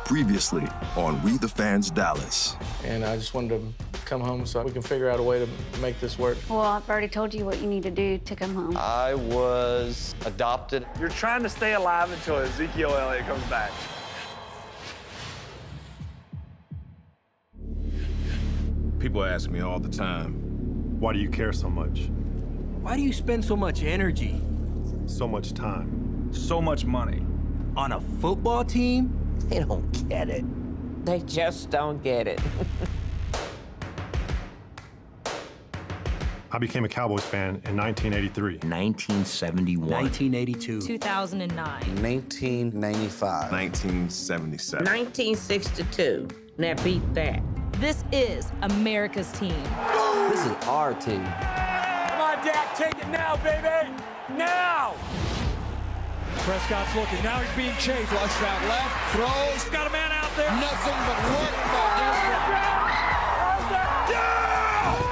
Previously on We the Fans Dallas. And I just wanted to come home so we can figure out a way to make this work. Well, I've already told you what you need to do to come home. I was adopted. You're trying to stay alive until Ezekiel Elliott comes back. People ask me all the time, why do you care so much? Why do you spend so much energy? So much time. so much money. On a football team? They don't get it. They just don't get it. I became a Cowboys fan in 1983. 1971. 1982. 2009. 1995. 1977. 1962. Now beat that. This is America's team. This is our team. Come on, Dak, take it now, baby! Now! Prescott's looking. Now he's being chased. Flush out left. Throws. Got a man out there. Nothing but work by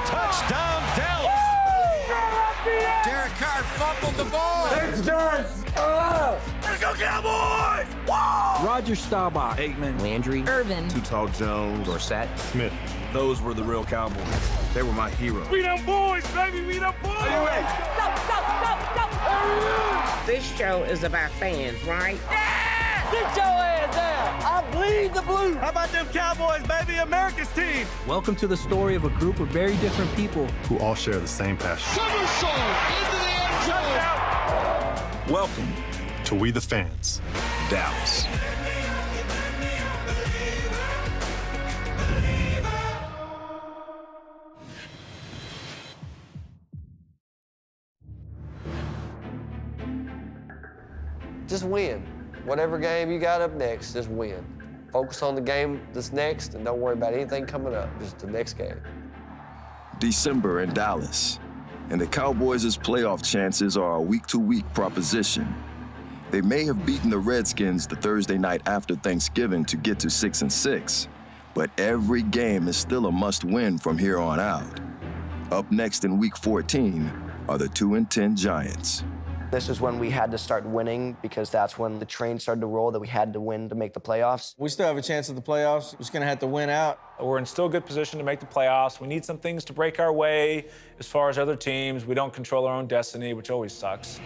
Touchdown, Dallas! Derek Carr fumbled the ball. Let's go, Cowboys! Whoa! Roger Staubach. Aikman, Landry. Irvin. Too Tall Jones, Dorsett. Smith. those were the real Cowboys. They were my heroes. We them boys, baby, we them boys! This show is about fans, right? Get your ass down! I bleed the blue! How about them Cowboys, baby? America's team! Welcome to the story of a group of very different people Who all share the same passion. Welcome To We the Fans. Dallas. Just win. Whatever game you got up next, just win. Focus on the game that's next and don't worry about anything coming up, just the next game. December in Dallas, and the Cowboys' playoff chances are a week-to-week proposition. They may have beaten the Redskins the Thursday night after Thanksgiving to get to 6-6, but every game is still a must-win from here on out. Up next in Week 14 are the 2-10 Giants. This is when we had to start winning because that's when the train started to roll that we had to win to make the playoffs. We still have a chance at the playoffs. We're just going to have to win out. We're in still good position to make the playoffs. We need some things to break our way as far as other teams. We don't control our own destiny, which always sucks.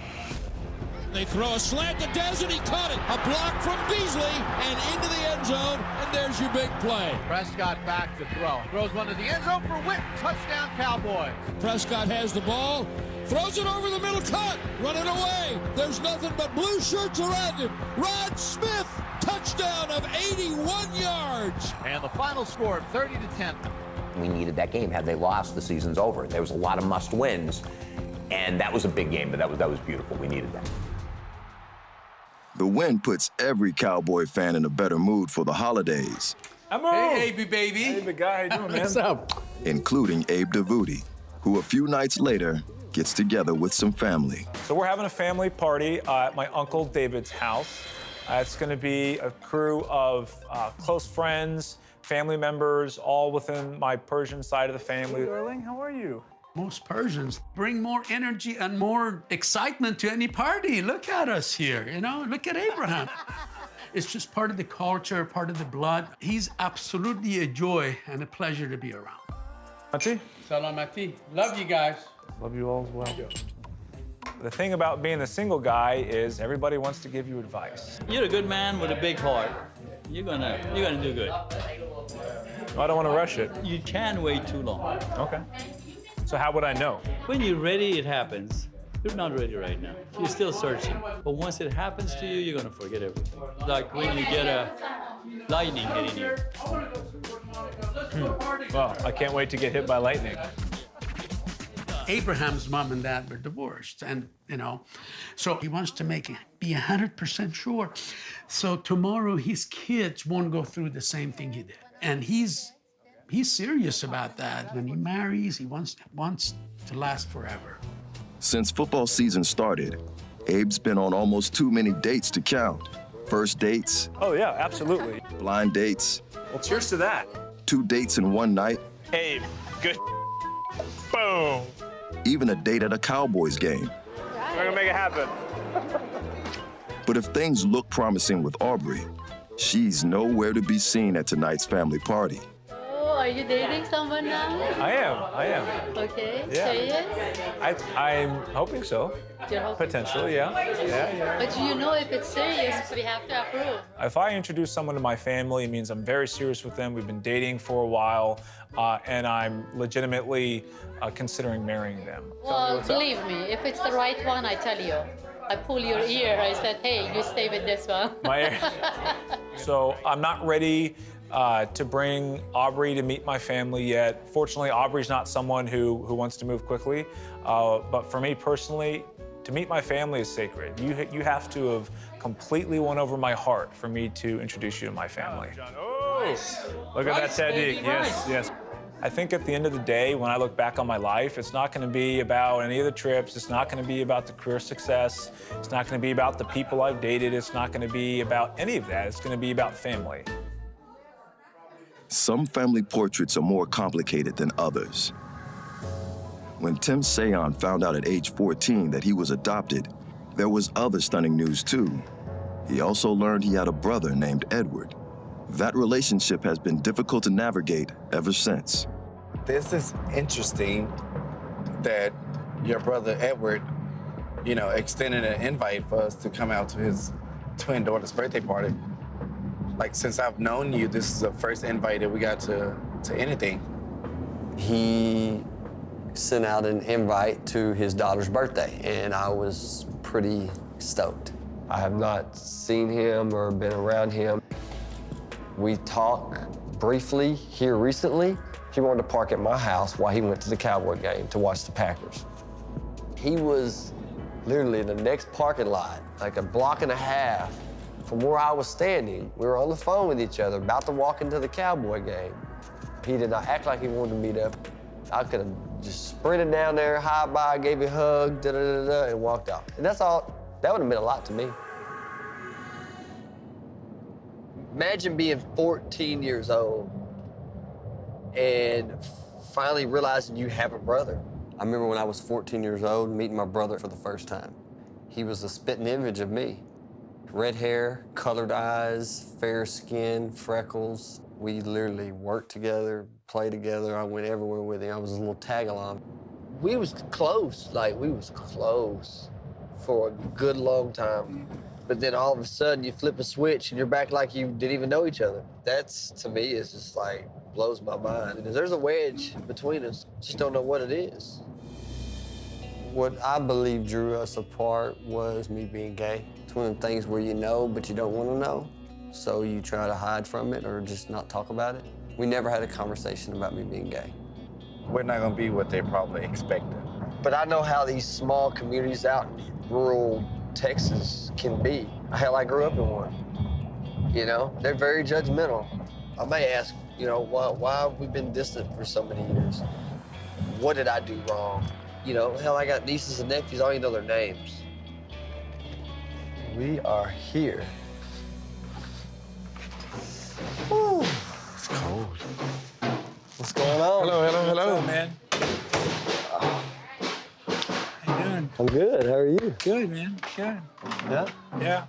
They throw a slant to Dez, and he caught it. A block from Beasley and into the end zone, and there's your big play. Prescott back to throw. Throws one to the end zone for Witt. Touchdown, Cowboys. Prescott has the ball, throws it over the middle, cut, running away. There's nothing but blue shirts around him. Rod Smith, touchdown of 81 yards. And the final score, 30-10. We needed that game. Had they lost, the season's over. There was a lot of must-wins, and that was a big game, but that was beautiful. We needed that. The win puts every Cowboy fan in a better mood for the holidays, Hey, baby. Hey, big guy. How you doing, man? What's up? including Abe Davuti, who a few nights later gets together with some family. So we're having a family party at my Uncle David's house. It's going to be a crew of close friends, family members, all within my Persian side of the family. Darling, how are you? Most Persians bring more energy and more excitement to any party. Look at us here, look at Abraham. It's just part of the culture, part of the blood. He's absolutely a joy and a pleasure to be around. Auntie? Salamati. Love you guys. Love you all as well. The thing about being a single guy is everybody wants to give you advice. You're a good man with a big heart. You're gonna do good. I don't want to rush it. You can't wait too long. Okay. So how would I know? When you're ready, it happens. You're not ready right now. You're still searching. But once it happens to you, you're gonna forget everything. Like when you get a lightning hitting you. Well, I can't wait to get hit by lightning. Abraham's mom and dad were divorced, and so he wants to be 100% sure. So tomorrow his kids won't go through the same thing he did, and he's serious about that. When he marries, he wants to last forever. Since football season started, Abe's been on almost too many dates to count. First dates, Oh, yeah, absolutely. blind dates, Well, cheers to that. 2 dates in one night, Abe, good. Boom. even a date at a Cowboys game. We're gonna make it happen. But if things look promising with Aubrey, She's nowhere to be seen at tonight's family party. Oh, are you dating someone now? I am. Okay, Yeah. serious? I'm hoping so. You're hoping Potentially, yeah. Yeah. But you know if it's serious, we have to approve. If I introduce someone to my family, it means I'm very serious with them. We've been dating for a while, and I'm legitimately considering marrying them. Well, believe me, if it's the right one, I tell you. I pull your ear, I said, hey, you stay with this one. So I'm not ready to bring Aubrey to meet my family yet. Fortunately, Aubrey's not someone who wants to move quickly. But for me personally, to meet my family is sacred. You have to have completely won over my heart for me to introduce you to my family. Oh, look at that technique. Yes. I think at the end of the day, when I look back on my life, it's not going to be about any of the trips. It's not going to be about the career success. It's not going to be about the people I've dated. It's not going to be about any of that. It's going to be about family. Some family portraits are more complicated than others. When Tim Sayon found out at age 14 that he was adopted, there was other stunning news too. He also learned he had a brother named Edward. That relationship has been difficult to navigate ever since. This is interesting that your brother Edward, extended an invite for us to come out to his twin daughter's birthday party. Like, since I've known you, this is the first invite that we got to anything. He sent out an invite to his daughter's birthday, and I was pretty stoked. I have not seen him or been around him. We talked briefly here recently. He wanted to park at my house while he went to the Cowboy game to watch the Packers. He was literally in the next parking lot, like a block and a half from where I was standing. We were on the phone with each other, about to walk into the Cowboy game. He did not act like he wanted to meet up. I could have just sprinted down there, hi, bye, gave you a hug, and walked out. And that's all. That would have meant a lot to me. Imagine being 14 years old and finally realizing you have a brother. I remember when I was 14 years old, meeting my brother for the first time. He was a spitting image of me. Red hair, colored eyes, fair skin, freckles. We literally worked together, played together. I went everywhere with him. I was a little tag-along. We was close, for a good long time. But then all of a sudden you flip a switch and you're back like you didn't even know each other. That's, to me, is just like, blows my mind. And there's a wedge between us, just don't know what it is. What I believe drew us apart was me being gay. It's one of the things where you know, but you don't want to know. So you try to hide from it or just not talk about it. We never had a conversation about me being gay. We're not gonna be what they probably expected. But I know how these small communities out in rural Texas can be. Hell, I grew up in one. They're very judgmental. I may ask, why have we been distant for so many years? What did I do wrong? Hell, I got nieces and nephews, I don't even know their names. We are here. Whew, it's cold. What's going on? Hello. What's up, man? How you doing? I'm good. How are you? Good, man. Good. Yeah? Yeah.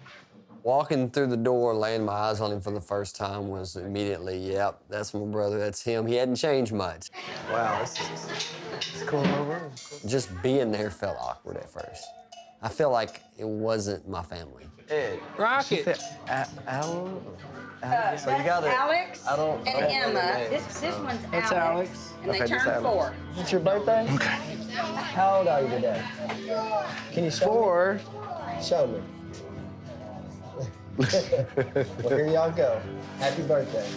Walking through the door, laying my eyes on him for the first time was immediately, yep, that's my brother, that's him. He hadn't changed much. Wow, it's cool over. Just being there felt awkward at first. I felt like it wasn't my family. Ed. Rocket. Alan? So you got Alex I don't and know Emma. their names. This one's That's Alex. And they Okay, just turned Alex. 4. Is it your birthday? Okay. How old are you today? Can you show 4. Me? Show me. Well, here y'all go. Happy birthday.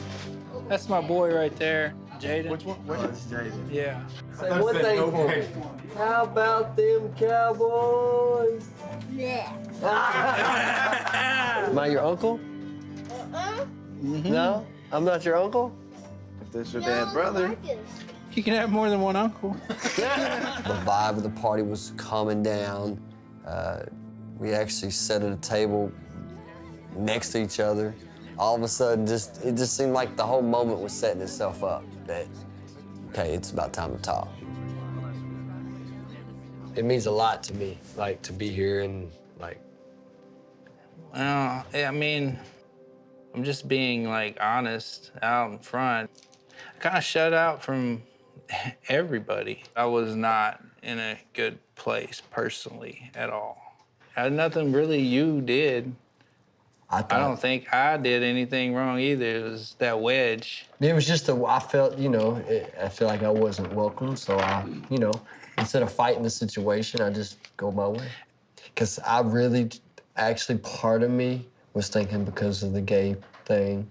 That's my boy right there, Jaden. Which one? It's Jaden. Yeah. Say one thing for me. How about them Cowboys? Yeah. Am I your uncle? No? I'm not your uncle? If that's your dad's brother. You can have more than one uncle. The vibe of the party was calming down. We actually sat at a table next to each other. All of a sudden, it just seemed like the whole moment was setting itself up. That, okay, it's about time to talk. It means a lot to me, to be here and, I mean, I'm just being like honest out in front. I kind of shut out from everybody. I was not in a good place personally at all. Nothing really you did. I don't think I did anything wrong either. It was that wedge. It was just I felt, I feel like I wasn't welcome. So instead of fighting the situation, I just go my way. Because I really, actually, part of me was thinking because of the gay thing,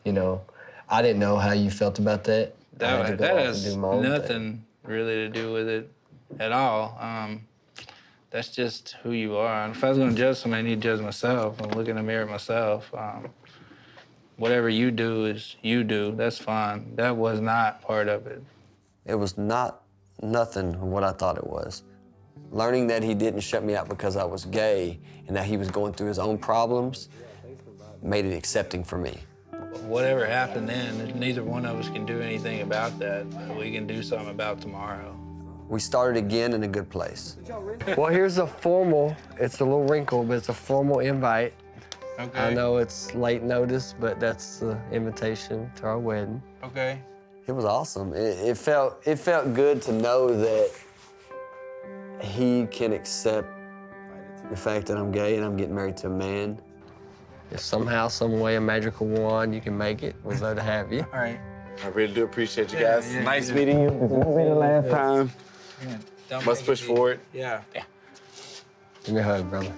I didn't know how you felt about that. That has nothing really to do with it at all. That's just who you are. And if I was gonna judge somebody, I need to judge myself. I'm looking in the mirror at myself. Whatever you do is you do. That's fine. That was not part of it. It was nothing what I thought it was. Learning that he didn't shut me out because I was gay and that he was going through his own problems made it accepting for me. Whatever happened then, neither one of us can do anything about that. We can do something about tomorrow. We started again in a good place. Well, here's a formal, it's a little wrinkle, but it's a formal invite. Okay. I know it's late notice, but that's the invitation to our wedding. Okay. It was awesome. It felt good to know that he can accept the fact that I'm gay and I'm getting married to a man. If somehow, some way, a magical wand, you can make it, we'd love to have you. All right. I really do appreciate you guys. Yeah, nice meeting you. This won't be the last time. Let's push forward. Yeah. Give me a hug, brother.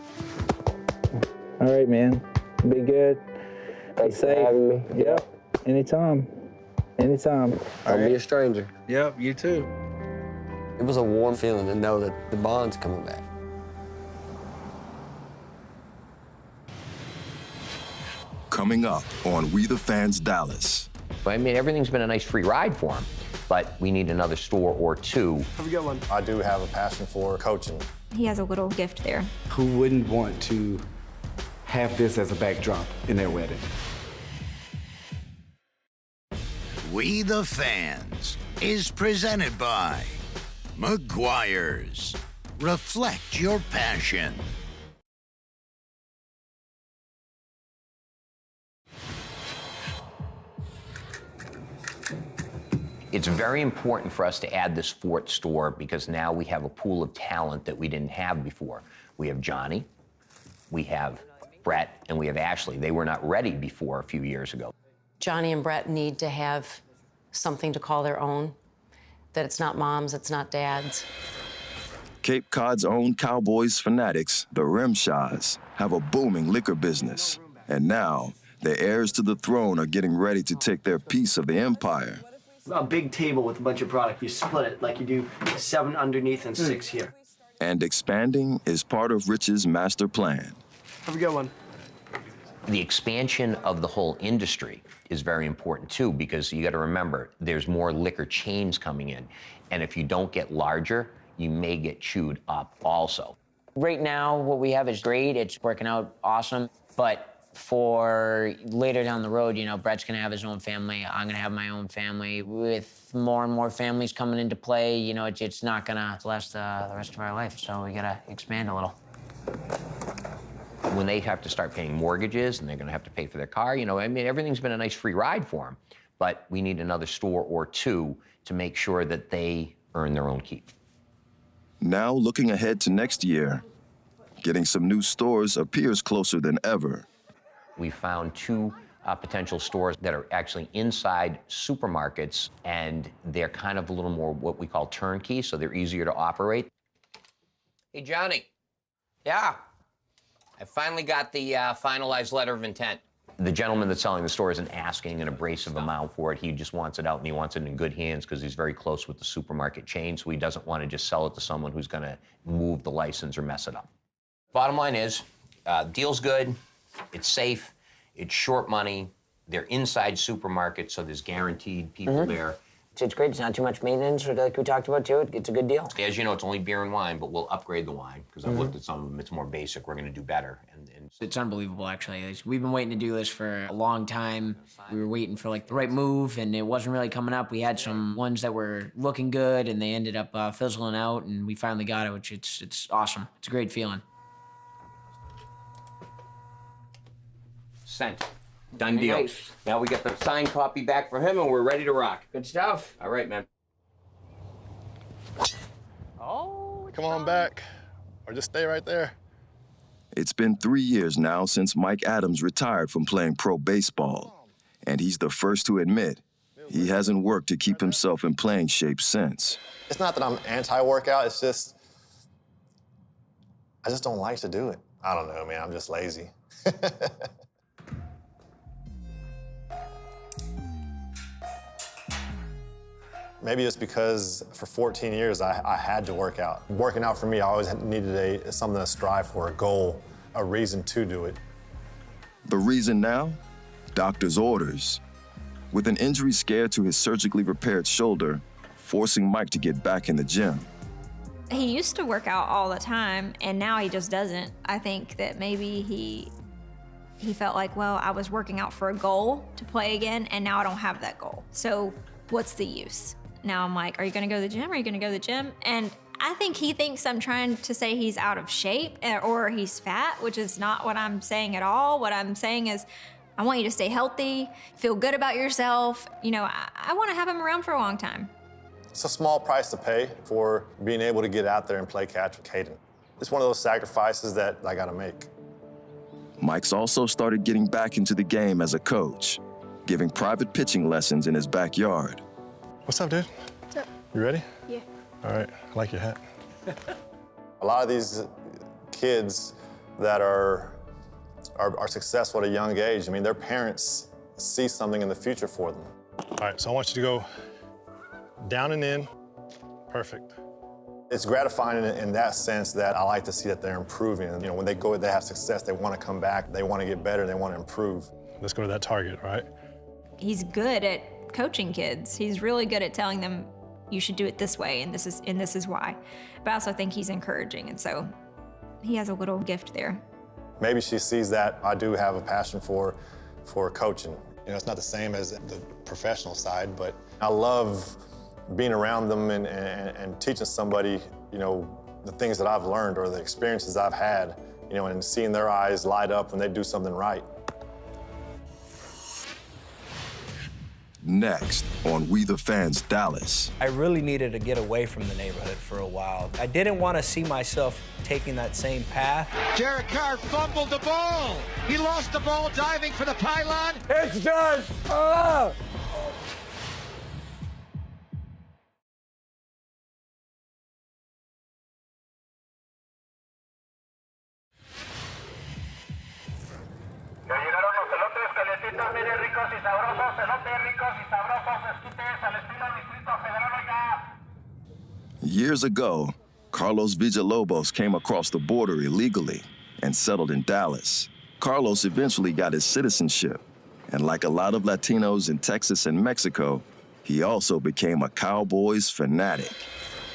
All right, man. Be good. Thanks for having me. Yep. Anytime. Anytime. Don't be a stranger. Yep, you too. It was a warm feeling to know that the bond's coming back. Coming up on We the Fans Dallas. I mean, everything's been a nice free ride for him, but we need another store or two. Have a good one. I do have a passion for coaching. He has a little gift there. Who wouldn't want to have this as a backdrop in their wedding? We the Fans is presented by McGuire's. Reflect your passion. It's very important for us to add this fourth store because now we have a pool of talent that we didn't have before. We have Johnny, we have Brett, and we have Ashley. They were not ready before a few years ago. Johnny and Brett need to have something to call their own, that it's not mom's, it's not dad's. Cape Cod's own Cowboys fanatics, the Rimshaws, have a booming liquor business. And now, the heirs to the throne are getting ready to take their piece of the empire. A big table with a bunch of product. You split it like you do 7 underneath and 6 here. And expanding is part of Rich's master plan. Have a good one. The expansion of the whole industry is very important too, because you got to remember, there's more liquor chains coming in. And if you don't get larger, you may get chewed up also. Right now, what we have is great. It's working out awesome. But for later down the road, Brett's gonna have his own family. I'm gonna have my own family. With more and more families coming into play, it's not gonna last the rest of our life. So we gotta expand a little. When they have to start paying mortgages and they're gonna have to pay for their car, everything's been a nice free ride for them. But we need another store or two to make sure that they earn their own keep. Now looking ahead to next year, getting some new stores appears closer than ever. We found 2 potential stores that are actually inside supermarkets, and they're kind of a little more what we call turnkey, so they're easier to operate. Hey, Johnny. Yeah. I finally got the finalized letter of intent. The gentleman that's selling the store isn't asking an abrasive amount for it. He just wants it out, and he wants it in good hands because he's very close with the supermarket chain, so he doesn't want to just sell it to someone who's going to move the license or mess it up. Bottom line is, deal's good. It's safe, it's short money, they're inside supermarkets, so there's guaranteed people there. It's great, it's not too much maintenance, like we talked about too. It's a good deal. As you know, it's only beer and wine, but we'll upgrade the wine, because I've looked at some of them, it's more basic, we're gonna do better. And It's unbelievable, actually. We've been waiting to do this for a long time. We were waiting for the right move, and it wasn't really coming up. We had some ones that were looking good, and they ended up fizzling out, and we finally got it, which it's awesome. It's a great feeling. Scent. Done deal. Nice. Now we got the signed copy back for him, and we're ready to rock. Good stuff. All right, man. Come on back, or just stay right there. It's been 3 years now since Mike Adams retired from playing pro baseball, and he's the first to admit he hasn't worked to keep himself in playing shape since. It's not that I'm anti-workout, it's just, I just don't like to do it. I don't know, man, I'm just lazy. Maybe it's because for 14 years I had to work out. Working out for me, I always needed something to strive for, a goal, a reason to do it. The reason now? Doctor's orders. With an injury scare to his surgically repaired shoulder, forcing Mike to get back in the gym. He used to work out all the time, and now he just doesn't. I think that maybe he felt like, well, I was working out for a goal to play again, and now I don't have that goal. So what's the use? Now I'm like, are you gonna go to the gym? Are you gonna go to the gym? And I think he thinks I'm trying to say he's out of shape or he's fat, which is not what I'm saying at all. What I'm saying is, I want you to stay healthy, feel good about yourself. You know, I wanna have him around for a long time. It's a small price to pay for being able to get out there and play catch with Caden. It's one of those sacrifices that I gotta make. Mike's also started getting back into the game as a coach, giving private pitching lessons in his backyard. What's up, dude? What's up? You ready? Yeah. All right, I like your hat. A lot of these kids that are successful at a young age, I mean, their parents see something in the future for them. All right, so I want you to go down and in. Perfect. It's gratifying in that sense that I like to see that they're improving. You know, when they have success, they want to come back, they want to get better, they want to improve. Let's go to that target, all right? He's good at coaching kids. He's really good at telling them, you should do it this way, and this is why. But I also think he's encouraging, and so he has a little gift there. Maybe she sees that I do have a passion for coaching. You know, it's not the same as the professional side, but I love being around them and teaching somebody, you know, the things that I've learned or the experiences I've had, you know, and seeing their eyes light up when they do something right. Next on We the Fans Dallas. I really needed to get away from the neighborhood for a while. I didn't want to see myself taking that same path. Derek Carr fumbled the ball. He lost the ball diving for the pylon. It's done! Oh! Years ago, Carlos Villalobos came across the border illegally and settled in Dallas. Carlos eventually got his citizenship, and like a lot of Latinos in Texas and Mexico, he also became a Cowboys fanatic.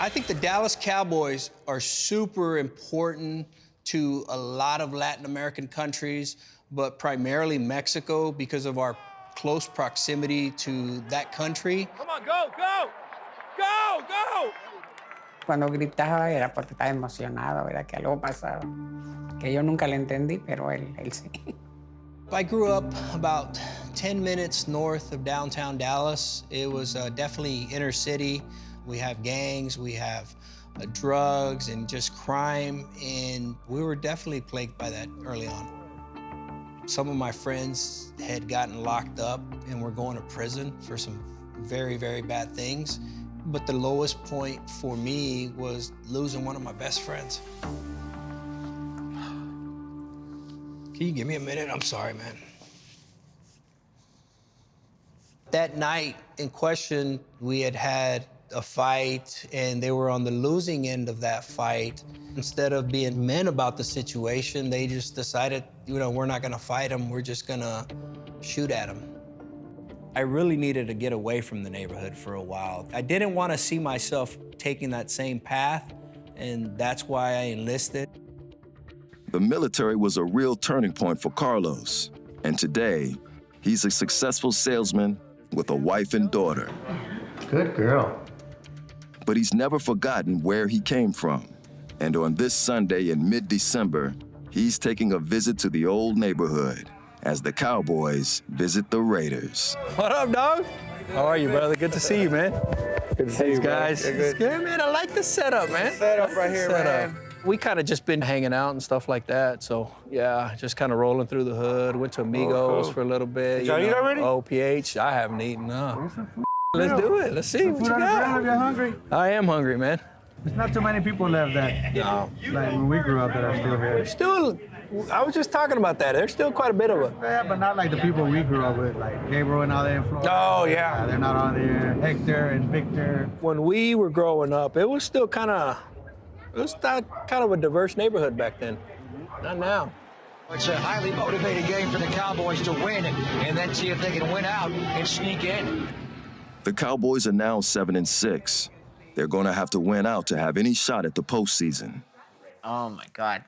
I think the Dallas Cowboys are super important to a lot of Latin American countries, but primarily Mexico because of our close proximity to that country. Come on, go, go! Go, go! Cuando gritaba era porque estaba emocionado, era que algo pasaba. Que yo nunca le entendí, pero él sí. I grew up about 10 minutes north of downtown Dallas. It was definitely inner city. We have gangs, we have drugs and just crime, and we were definitely plagued by that early on. Some of my friends had gotten locked up and were going to prison for some very, very bad things. But the lowest point for me was losing one of my best friends. Can you give me a minute? I'm sorry, man. That night in question, we had had a fight, and they were on the losing end of that fight. Instead of being men about the situation, they just decided, you know, we're not gonna fight him, we're just gonna shoot at him. I really needed to get away from the neighborhood for a while. I didn't want to see myself taking that same path, and that's why I enlisted. The military was a real turning point for Carlos, and today, he's a successful salesman with a wife and daughter. Good girl. But he's never forgotten where he came from. And on this Sunday in mid-December, he's taking a visit to the old neighborhood as the Cowboys visit the Raiders. What up, dog? How are you, brother? Good to see you, man. Good to see you, guys. It's good, man. I like the setup, man. Setup right here, man. We kind of just been hanging out and stuff like that. So, yeah, just kind of rolling through the hood. Went to Amigos for a little bit. Did y'all eat already? OPH. I haven't eaten, no. Let's do it. Let's see what you got. You're hungry? I am hungry, man. There's not too many people left that, like when we grew up, that are still here. Still, I was just talking about that. There's still quite a bit of it. Yeah, but not like the people we grew up with, like Gabriel and all that in Florida. Oh, yeah. They're not on there. Hector and Victor. When we were growing up, it was still kind of a diverse neighborhood back then. Not now. It's a highly motivated game for the Cowboys to win and then see if they can win out and sneak in. The Cowboys are now 7-6. They're going to have to win out to have any shot at the postseason. Oh, my God.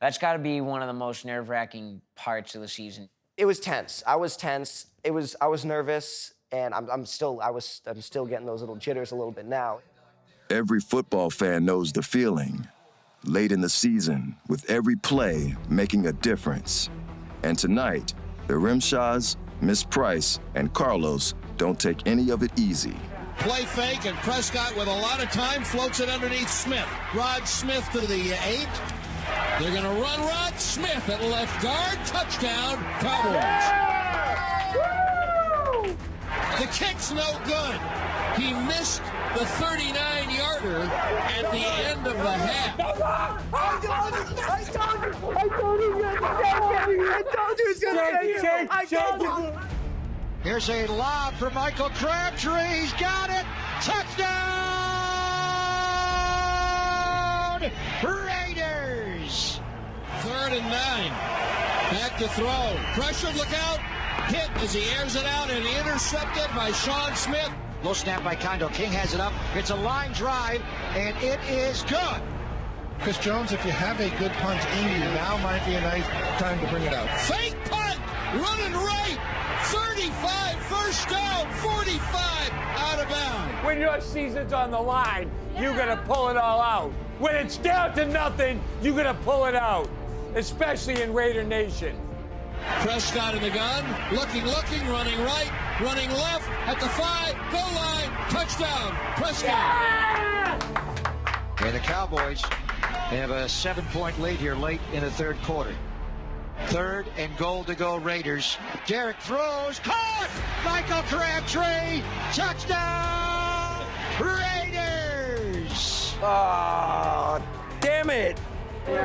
That's got to be one of the most nerve-wracking parts of the season. It was tense. I was tense. I was nervous, and I'm still getting those little jitters a little bit now. Every football fan knows the feeling. Late in the season, with every play making a difference. And tonight, the Rimshaws, Miss Price, and Carlos don't take any of it easy. Play fake, and Prescott with a lot of time floats it underneath Smith. Rod Smith to the 8. They're going to run Rod Smith at left guard. Touchdown, Cowboys. The kick's no good. He missed the 39-yarder at the end of the half. I told you. Here's a lob for Michael Crabtree. He's got it. Touchdown! Raiders! 3rd and 9. Back to throw. Pressured, look out. Hit as he airs it out and intercepted by Sean Smith. Low snap by Kondo. King has it up. It's a line drive, and it is good. Chris Jones, if you have a good punt in you, now might be a nice time to bring it out. Fake punt! Running right! 35, first down, 45, out of bounds. When your season's on the line, you're going to pull it all out. When it's down to nothing, you're going to pull it out, especially in Raider Nation. Prescott in the gun, looking, running right, running left, at the 5, goal line, touchdown, Prescott. Yeah! And the Cowboys have a 7-point lead here late in the third quarter. 3rd and goal to go, Raiders. Derek throws, caught! Michael Crabtree, touchdown! Raiders! Oh, damn it!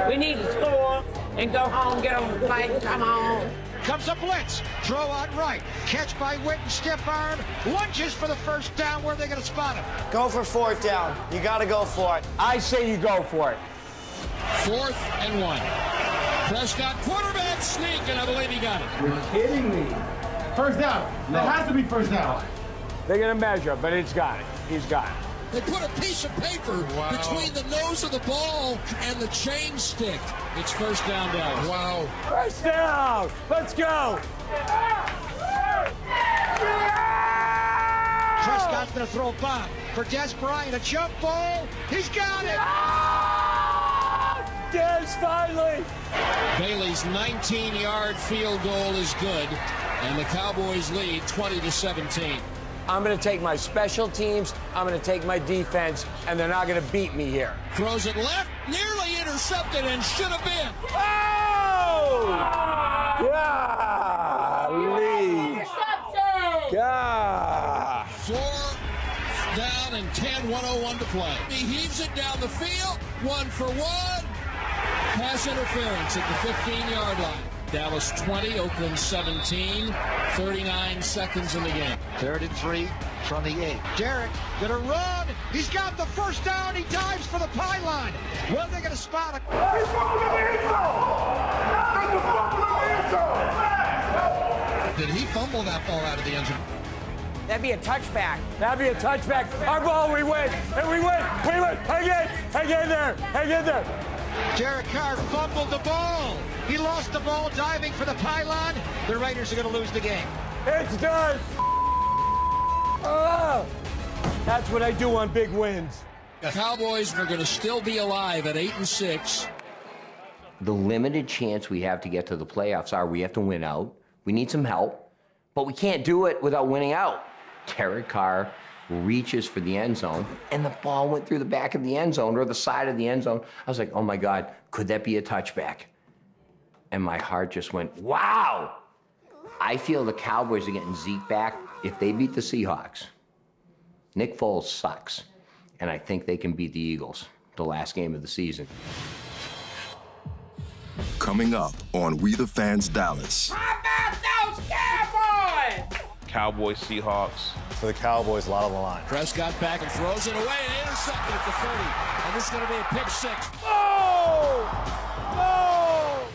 We need to score and go home, get on the flight, and come home. Comes a blitz, throw out right, catch by Witten, stiff arm, lunges for the first down. Where are they going to spot him? Go for 4th down. You got to go for it. I say you go for it. 4th and 1. Prescott, quarterback sneak, and I believe he got it. You're kidding me. First down. That has to be first down. They're going to measure, but he's got it. He's got it. They put a piece of paper between the nose of the ball and the chain stick. It's first down, Dallas. Wow. First down. Let's go. Prescott's going to throw Bob for Des Bryant, a jump ball. He's got it. Des, finally. Bailey's 19-yard field goal is good, and the Cowboys lead 20-17. I'm going to take my special teams, I'm going to take my defense, and they're not going to beat me here. Throws it left, nearly intercepted, and should have been. Oh! Golly! God! 4th down and 10, 1:01 to play. He heaves it down the field, 1 for 1. Pass interference at the 15-yard line. Dallas 20, Oakland 17, 39 seconds in the game. 3rd and 3 from the 8. Derek gonna run. He's got the first down. He dives for the pylon. Well, they're gonna spot him. Did he fumble that ball out of the end zone? That'd be a touchback. That'd be a touchback. Our ball, we win. And we win. We win. Hang in there. Hang in there. Derek Carr fumbled the ball. He lost the ball diving for the pylon. The Raiders are going to lose the game. It's done. Oh, that's what I do on big wins. The Cowboys are going to still be alive at 8-6. The limited chance we have to get to the playoffs are we have to win out. We need some help, but we can't do it without winning out. Derek Carr reaches for the end zone, and the ball went through the back of the end zone or the side of the end zone. I was like, oh my God, could that be a touchback? And my heart just went, wow! I feel the Cowboys are getting Zeke back if they beat the Seahawks. Nick Foles sucks, and I think they can beat the Eagles, the last game of the season. Coming up on We the Fans Dallas. How about those Cowboys? Cowboys, Seahawks. For the Cowboys, a lot on the line. Prescott back and throws it away and intercepted at the 30. And this is going to be a pick six. Oh! Oh!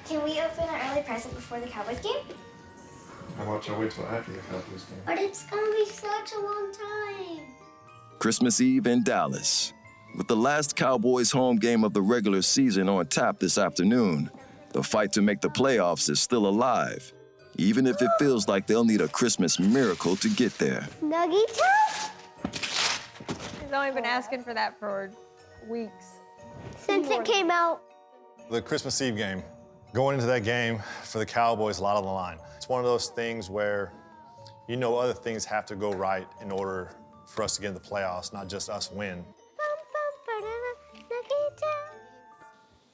Can we open an early present before the Cowboys game? How about y'all wait till after the Cowboys game? But it's gonna be such a long time. Christmas Eve in Dallas. With the last Cowboys home game of the regular season on tap this afternoon, the fight to make the playoffs is still alive, even if it feels like they'll need a Christmas miracle to get there. Nuggie time? He's only been asking for that for weeks. Since it came out. The Christmas Eve game. Going into that game for the Cowboys, a lot on the line. It's one of those things where you know other things have to go right in order for us to get in the playoffs, not just us win.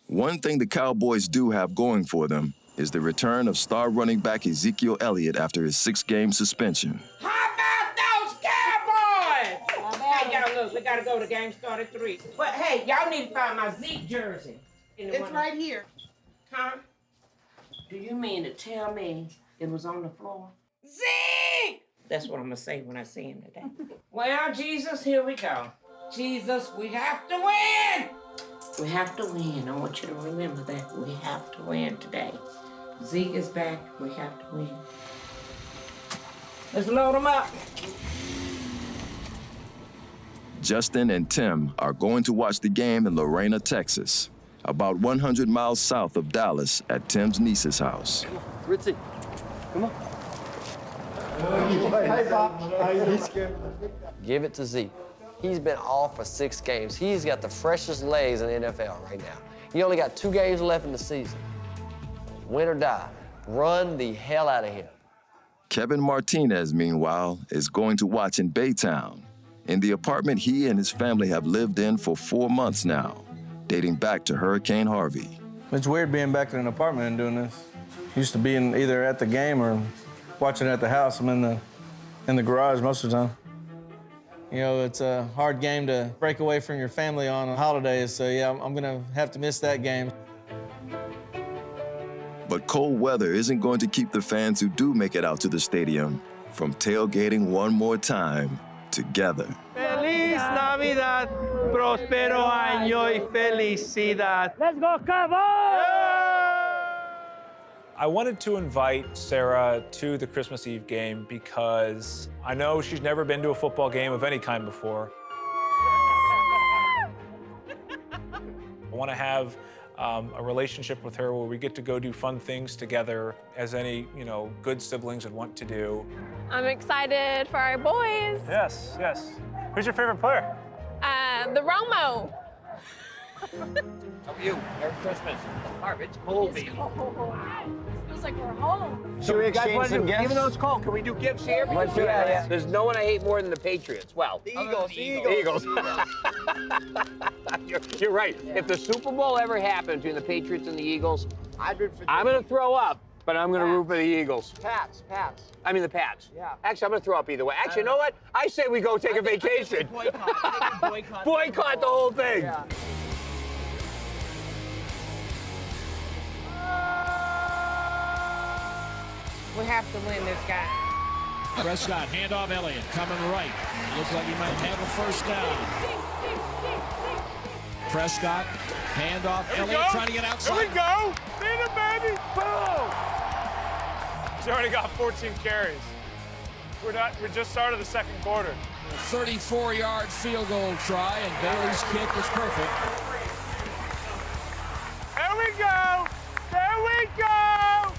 One thing the Cowboys do have going for them is the return of star running back Ezekiel Elliott after his 6-game suspension. How about those Cowboys? Hey, y'all, look, we gotta go. The game started 3. But hey, y'all need to find my Zeke jersey. It's right here. Huh? Do you mean to tell me it was on the floor? Zeke! That's what I'm gonna say when I see him today. Well, Jesus, here we go. Jesus, we have to win! We have to win. I want you to remember that. We have to win today. Zeke is back. We have to win. Let's load them up. Justin and Tim are going to watch the game in Lorena, Texas, about 100 miles south of Dallas at Tim's niece's house. Ritzy, come on. Hey, Bob. Give it to Zeke. He's been off for 6 games. He's got the freshest legs in the NFL right now. He only got 2 games left in the season. Win or die. Run the hell out of him. Kevin Martinez, meanwhile, is going to watch in Baytown, in the apartment he and his family have lived in for 4 months now, dating back to Hurricane Harvey. It's weird being back in an apartment and doing this. Used to being either at the game or watching at the house. I'm in the garage most of the time. You know, it's a hard game to break away from your family on holidays, so yeah, I'm gonna have to miss that game. But cold weather isn't going to keep the fans who do make it out to the stadium from tailgating one more time together. Feliz Navidad, prospero año y felicidad. Let's go, Cowboys! I wanted to invite Sarah to the Christmas Eve game because I know she's never been to a football game of any kind before. I want to have a relationship with her where we get to go do fun things together as any, good siblings would want to do. I'm excited for our boys. Yes, yes. Who's your favorite player? The Romo. How are you? Merry Christmas. Harv, it's cold, baby. Feels like we're home. So we exchange some gifts? Even though it's cold, can we do gifts here? Let's do that, yeah. There's no one I hate more than the Patriots. Well, The Eagles. the Eagles. You're right. Yeah. If the Super Bowl ever happened between the Patriots and the Eagles, I'm going to throw up, but I'm going to root for the Eagles. Pats. I mean the Pats. Yeah. Actually, I'm going to throw up either way. Actually, you know what? I say we go take a vacation. Boycott the whole thing. Yeah. We have to win this guy. Prescott, handoff Elliott, coming right. Looks like he might have a first down. Prescott, handoff Elliott, trying to get outside. Here we go. Beat it, baby. Boom. She's already got 14 carries. We just started the second quarter. A 34-yard field goal try, and Bailey's kick was perfect. There we go. There we go.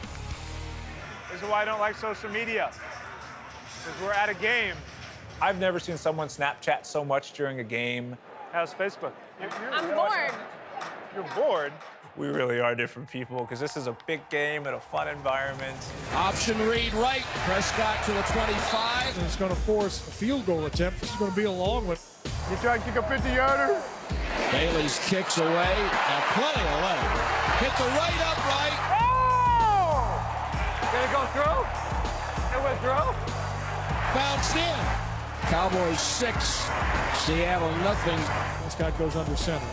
This is why I don't like social media, because we're at a game. I've never seen someone Snapchat so much during a game. How's Facebook? I'm bored. You're bored? We really are different people, because this is a big game and a fun environment. Option read right. Prescott to the 25. And it's going to force a field goal attempt. This is going to be a long one. You trying to kick a 50-yarder? Bailey's kicks away, and plenty of leg. Hit the right upright. Oh! Did it go through? It went through? Bounced in. Cowboys 6, Seattle nothing. Prescott goes under center.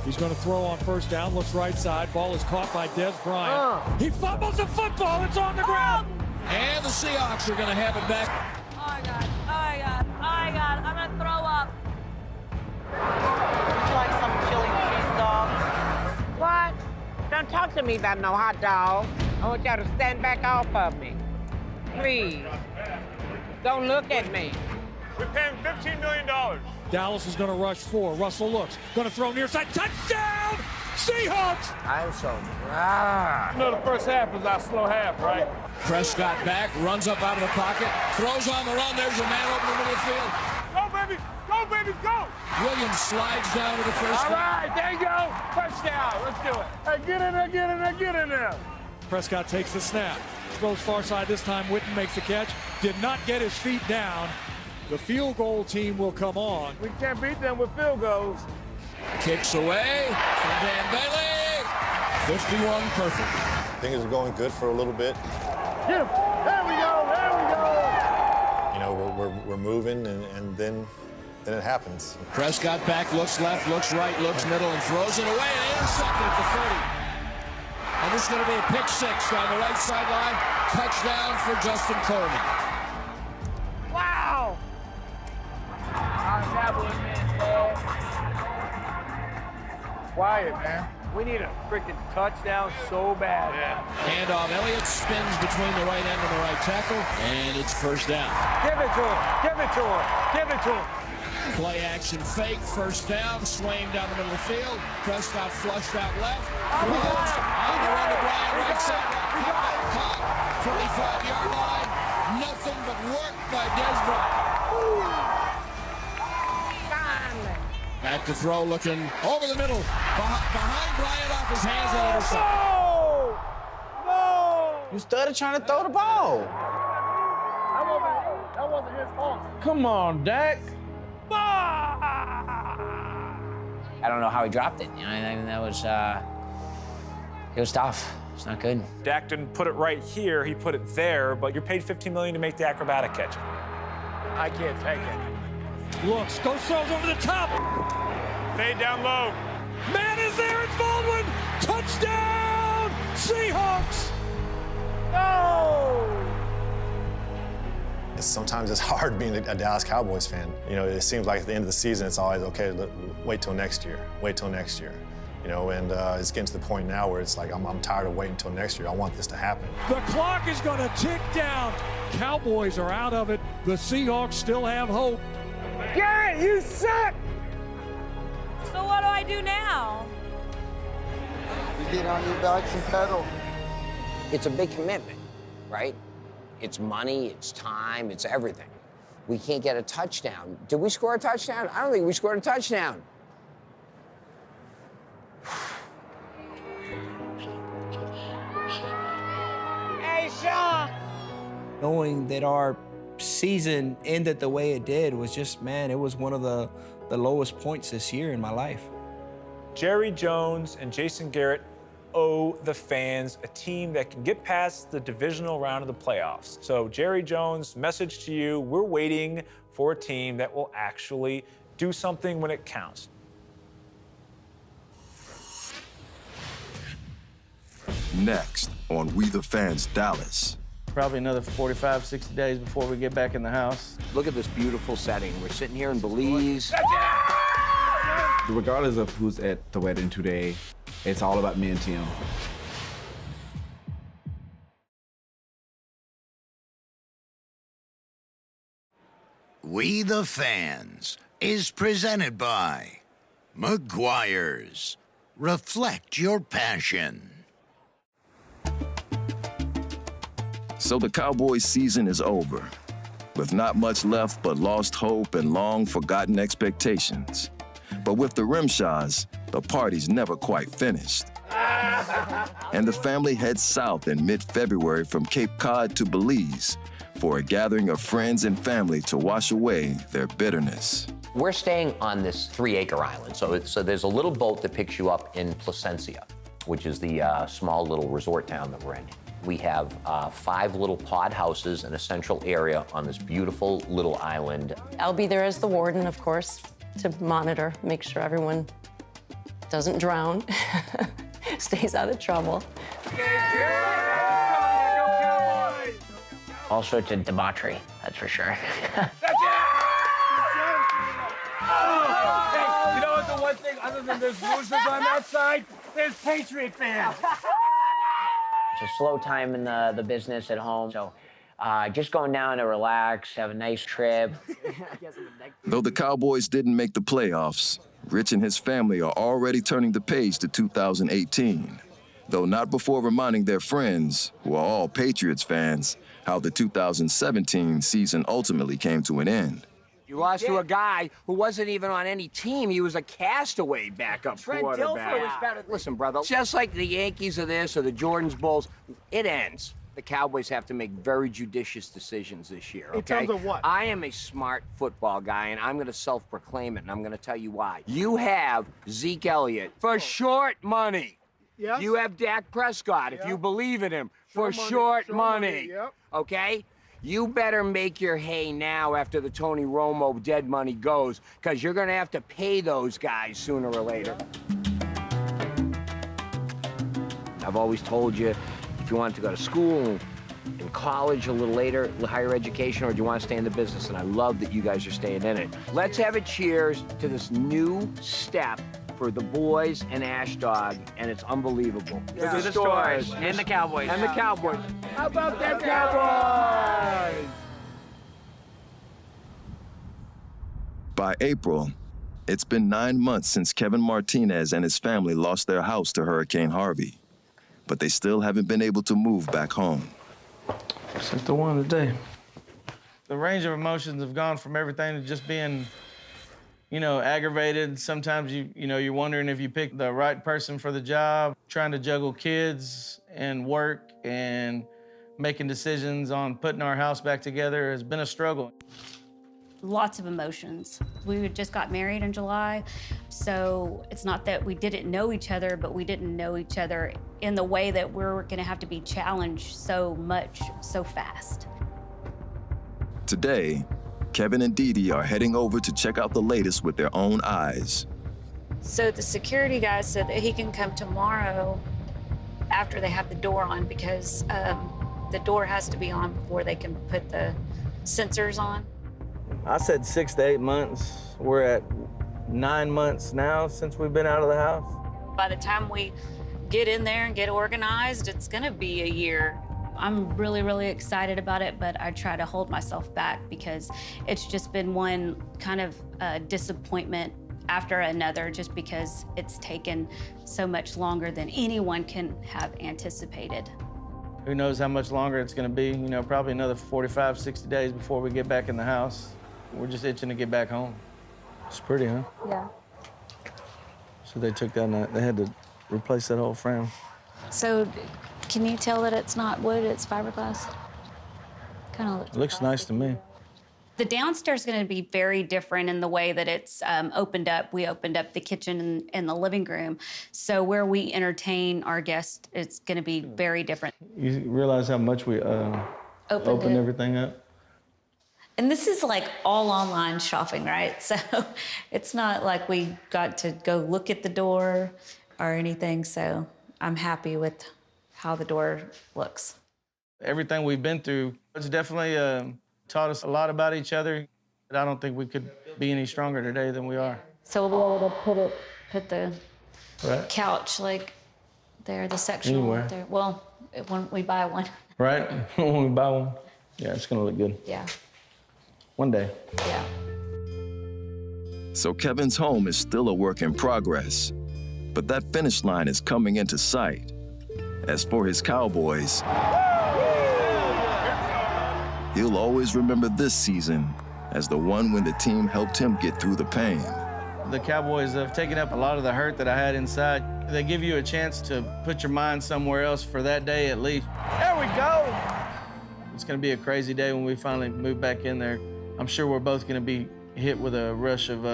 He's going to throw on first down, looks right side. Ball is caught by Des Bryant. He fumbles the football. It's on the ground. And the Seahawks are going to have it back. Oh my God, oh my God, oh my God, I'm gonna throw up. Would you like some chili cheese dogs? What? Don't talk to me about no hot dog. I want y'all to stand back off of me. Please. Don't look at me. We're paying $15 million. Dallas is going to rush 4. Russell looks. Going to throw near side. Touchdown! Seahawks! I'm so proud. You know the first half is our slow half, right? Prescott back, runs up out of the pocket, throws on the run. There's a man open in the middle of the field. Go, baby! Go, baby, go! Williams slides down to the first. All right, there you go. Touchdown. Let's do it. Hey, get in there, get in there, get in there. Prescott takes the snap. Throws far side this time. Witten makes the catch. Did not get his feet down. The field goal team will come on. We can't beat them with field goals. Kicks away from Dan Bailey. 51 perfect. Things are going good for a little bit. Get him. There we go, there we go. You know, we're moving, and then it happens. Prescott back, looks left, looks right, looks middle, and throws it away and intercepted at the 30. And this is going to be a pick 6 on the right sideline. Touchdown for Justin Coleman. Wow! That was Quiet, man. We need a freaking touchdown so bad. Yeah. Handoff. Elliott spins between the right end and the right tackle, and it's first down. Give it to him. Give it to him. Give it to him. Play action fake, first down, swaying down the middle of the field. Prescott flushed out left. Throws on the run to Bryant, right side. Caught, 25-yard line. Nothing but work by Des Bryant. Back to throw, looking over the middle. Behind Bryant, off his hands on the other side. No! You started trying to throw the ball. That wasn't his fault. Come on, Dak. I don't know how he dropped it. You know, I mean, that was it was tough. It's not good. Dak didn't put it right here, he put it there, but you're paid $15 million to make the acrobatic catch. I can't take it. Looks, goes throws over the top. Fade down low. Man is there, it's Baldwin. Touchdown, Seahawks. No! Sometimes it's hard being a Dallas Cowboys fan. You know, it seems like at the end of the season, it's always, okay, wait till next year, wait till next year. You know, and it's getting to the point now where it's like, I'm tired of waiting until next year. I want this to happen. The clock is going to tick down. Cowboys are out of it. The Seahawks still have hope. Garrett, you suck! So what do I do now? You get on your bikes and pedal. It's a big commitment, right? It's money, it's time, it's everything. We can't get a touchdown. Did we score a touchdown? I don't think we scored a touchdown. Hey, Sean! Knowing that our season ended the way it did was just, man, it was one of the lowest points this year in my life. Jerry Jones and Jason Garrett owe the fans a team that can get past the divisional round of the playoffs. So Jerry Jones, message to you, we're waiting for a team that will actually do something when it counts. Next on We the Fans Dallas. Probably another 45, 60 days before we get back in the house. Look at this beautiful setting. We're sitting here in Belize. Regardless of who's at the wedding today, it's all about me and Tim. We the Fans is presented by McGuire's. Reflect your passion. So the Cowboys' season is over, with not much left but lost hope and long-forgotten expectations. But with the Rimshaws, the party's never quite finished. And the family heads south in mid-February from Cape Cod to Belize for a gathering of friends and family to wash away their bitterness. We're staying on this 3-acre island. So there's a little boat that picks you up in Placencia, which is the small little resort town that we're in. We have 5 little pod houses in a central area on this beautiful little island. I'll be there as the warden, of course, to monitor, make sure everyone doesn't drown, stays out of trouble. All sorts of debauchery, that's for sure. Hey, you know what the one thing, other than there's losers on that side, there's Patriot fans. It's a slow time in the business at home, so just going down to relax, have a nice trip. Though the Cowboys didn't make the playoffs, Rich and his family are already turning the page to 2018, though not before reminding their friends, who are all Patriots fans, how the 2017 season ultimately came to an end. You lost to a guy who wasn't even on any team. He was a castaway backup quarterback. Dilfer was better. Listen, brother, just like the Yankees are this or the Jordans Bulls, it ends. The Cowboys have to make very judicious decisions this year, okay? In terms of what? I am a smart football guy, and I'm going to self-proclaim it, and I'm going to tell you why. You have Zeke Elliott for short money. Yes. You have Dak Prescott, if you believe in him, for short money. Yep. Okay? You better make your hay now after the Tony Romo dead money goes, because you're going to have to pay those guys sooner or later. I've always told you, if you want to go to school and college a little later, higher education, or do you want to stay in the business? And I love that you guys are staying in it. Let's have a cheers to this new step for the boys and Ashdod, and it's unbelievable. Yeah. For The stores stores. and the Cowboys. And the Cowboys. How about that, Cowboys? By April, it's been 9 months since Kevin Martinez and his family lost their house to Hurricane Harvey, but they still haven't been able to move back home. Except the one today. The range of emotions have gone from everything to just being, aggravated. Sometimes you're wondering if you picked the right person for the job, trying to juggle kids and work and making decisions on putting our house back together has been a struggle. Lots of emotions. We just got married in July, so it's not that we didn't know each other, but we didn't know each other in the way that we're gonna have to be challenged so much, so fast. Today, Kevin and Dee Dee are heading over to check out the latest with their own eyes. So the security guy said that he can come tomorrow after they have the door on because the door has to be on before they can put the sensors on. I said 6 to 8 months. We're at 9 months now since we've been out of the house. By the time we get in there and get organized, it's gonna be a year. I'm really, really excited about it, but I try to hold myself back because it's just been one kind of disappointment after another just because it's taken so much longer than anyone can have anticipated. Who knows how much longer it's gonna be, probably another 45, 60 days before we get back in the house. We're just itching to get back home. It's pretty, huh? Yeah. So they took down that, they had to replace that whole frame. So can you tell that it's not wood, it's fiberglass? Kind of It looks nice to me. The downstairs is going to be very different in the way that it's opened up. We opened up the kitchen and the living room. So where we entertain our guests, it's going to be very different. You realize how much we opened everything up? And this is like all online shopping, right? So it's not like we got to go look at the door or anything. So I'm happy with how the door looks. Everything we've been through, it's definitely taught us a lot about each other. I don't think we could be any stronger today than we are. So we'll be able to put the Right. couch like there, the sectional Anywhere. there. Well, when we buy one. Right? When we buy one. Yeah, it's gonna look good. Yeah. One day. Yeah. So Kevin's home is still a work in progress, but that finish line is coming into sight. As for his Cowboys, He'll always remember this season as the one when the team helped him get through the pain. The Cowboys have taken up a lot of the hurt that I had inside. They give you a chance to put your mind somewhere else for that day at least. There we go! It's gonna be a crazy day when we finally move back in there. I'm sure we're both gonna be hit with a rush of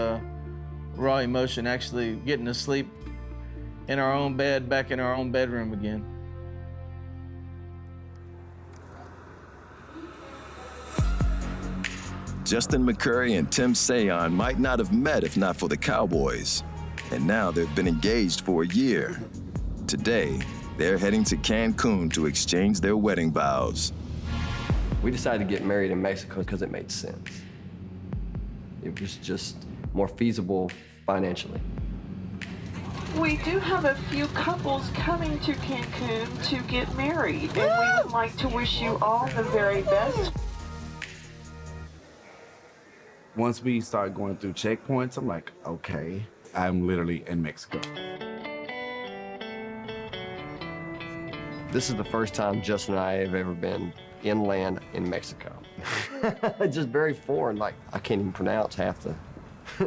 raw emotion, actually getting to sleep in our own bed, back in our own bedroom again. Justin McCurry and Tim Sayon might not have met if not for the Cowboys. And now they've been engaged for a year. Today, they're heading to Cancun to exchange their wedding vows. We decided to get married in Mexico because it made sense. It was just more feasible financially. We do have a few couples coming to Cancun to get married, and we would like to wish you all the very best. Once we start going through checkpoints, I'm like, okay, I'm literally in Mexico. This is the first time Justin and I have ever been inland in Mexico. Just very foreign, like I can't even pronounce half the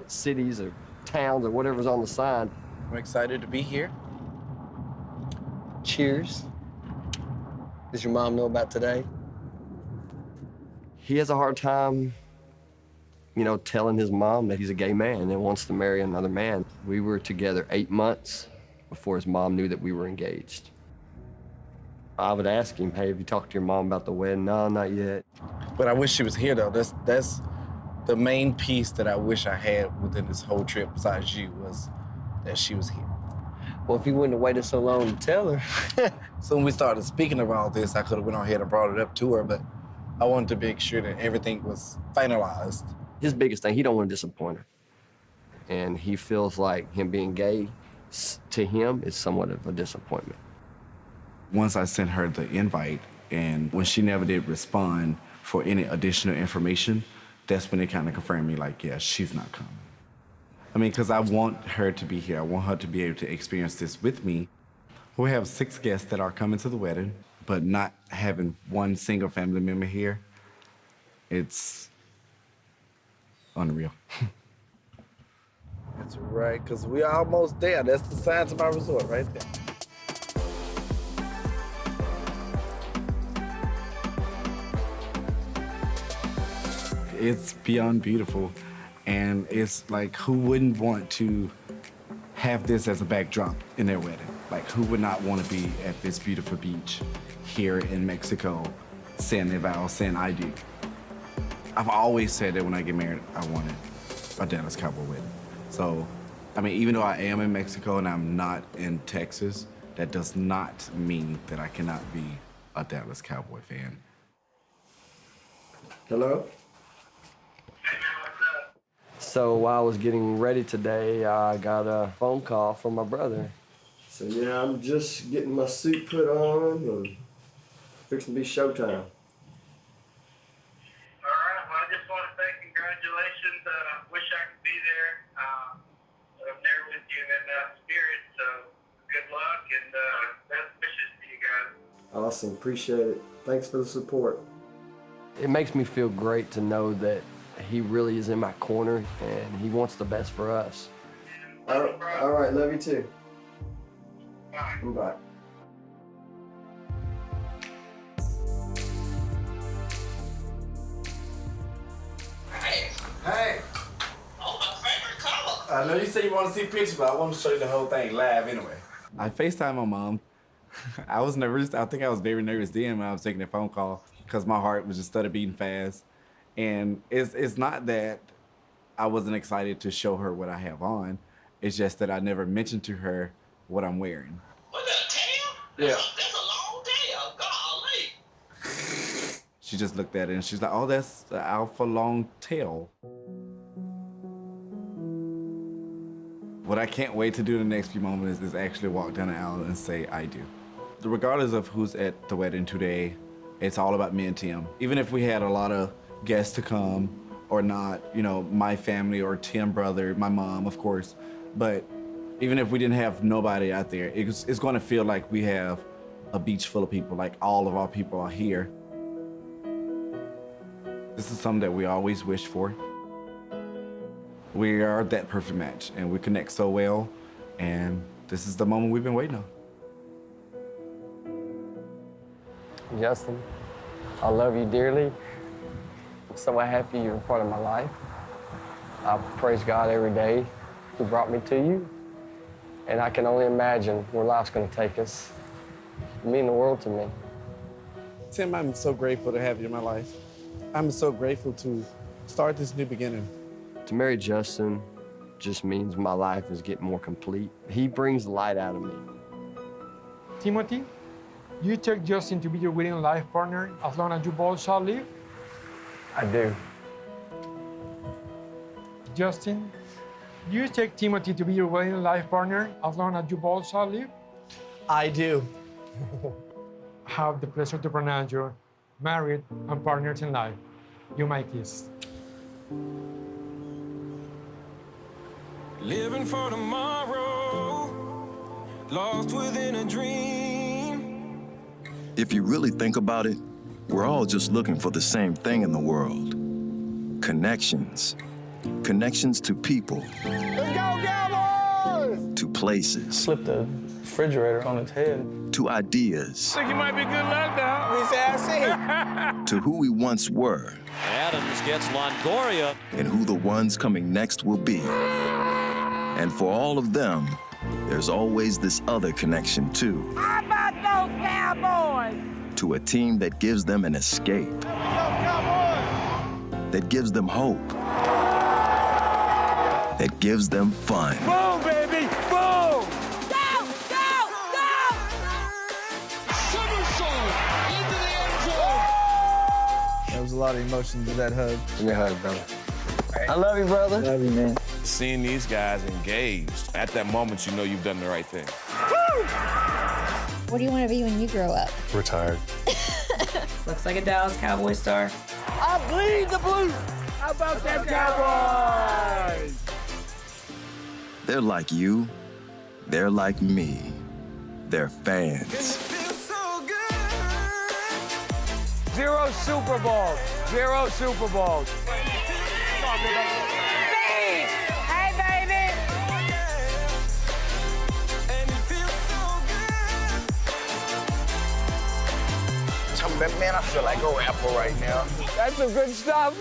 cities or towns or whatever's on the sign. I'm excited to be here. Cheers. Does your mom know about today? He has a hard time, you know, telling his mom that he's a gay man and wants to marry another man. We were together 8 months before his mom knew that we were engaged. I would ask him, hey, have you talked to your mom about the wedding? No, not yet. But I wish she was here, though. That's the main piece that I wish I had within this whole trip, besides you, was that she was here. Well, if you wouldn't have waited so long to tell her. So when we started speaking about this, I could have went on ahead and brought it up to her, but I wanted to make sure that everything was finalized. His biggest thing, he don't want to disappoint her. And he feels like him being gay, to him, is somewhat of a disappointment. Once I sent her the invite, and when she never did respond for any additional information, that's when it kind of confirmed me, like, yeah, she's not coming. I mean, because I want her to be here. I want her to be able to experience this with me. We have 6 guests that are coming to the wedding, but not having one single family member here, it's unreal. That's right, because we're almost there. That's the sign to my resort right there. It's beyond beautiful, and it's like, who wouldn't want to have this as a backdrop in their wedding? Like, who would not want to be at this beautiful beach here in Mexico, saying their vows, saying I do? I've always said that when I get married, I wanted a Dallas Cowboy wedding. So, I mean, even though I am in Mexico and I'm not in Texas, that does not mean that I cannot be a Dallas Cowboy fan. Hello? So while I was getting ready today, I got a phone call from my brother. So yeah, I'm just getting my suit put on and fixing to be showtime. Awesome, appreciate it. Thanks for the support. It makes me feel great to know that he really is in my corner and he wants the best for us. All right, love you too. Bye. Bye. Hey. Oh, my favorite color. I know you said you want to see pictures, but I want to show you the whole thing live anyway. I FaceTimed my mom. I was nervous. I think I was very nervous then when I was taking that phone call because my heart was just started beating fast. And it's not that I wasn't excited to show her what I have on. It's just that I never mentioned to her what I'm wearing. What's that, tail? Yeah. That's a long tail. Golly. She just looked at it and she's like, oh, that's the alpha long tail. What I can't wait to do in the next few moments is actually walk down the aisle and say, I do. Regardless of who's at the wedding today, it's all about me and Tim. Even if we had a lot of guests to come or not, you know, my family or Tim brother, my mom, of course, but even if we didn't have nobody out there, it's going to feel like we have a beach full of people, like all of our people are here. This is something that we always wish for. We are that perfect match, and we connect so well, and this is the moment we've been waiting on. Justin, I love you dearly. I'm so happy you're a part of my life. I praise God every day who brought me to you. And I can only imagine where life's going to take us. You mean the world to me. Tim, I'm so grateful to have you in my life. I'm so grateful to start this new beginning. To marry Justin just means my life is getting more complete. He brings the light out of me. Timothy, you take Justin to be your wedding life partner as long as you both shall live? I do. Justin, you take Timothy to be your wedding life partner as long as you both shall live? I do. Have the pleasure to pronounce you married and partners in life. You may kiss. Living for tomorrow, lost within a dream. If you really think about it, we're all just looking for the same thing in the world. Connections. Connections to people. Let's go, Cowboys! To places. Flip the refrigerator on its head. To ideas. Think you might be good luck now. We say I To who we once were. Adams gets Longoria. And who the ones coming next will be. And for all of them, there's always this other connection too. How about those Cowboys? To a team that gives them an escape. That gives them hope. That gives them fun. Boom, baby, boom! Go, go, go! Somersault into the end zone. There was a lot of emotions in that hug. Give me a hug, brother. I love you, brother. Love you, man. Seeing these guys engaged, at that moment, you know you've done the right thing. What do you want to be when you grow up? Retired. Looks like a Dallas Cowboy star. I bleed the blue. How about them Cowboys? They're like you. They're like me. They're fans. 0 Super Bowls. 0 Super Bowls. Hey, baby! Man, I feel like a rapper right now. That's some good stuff.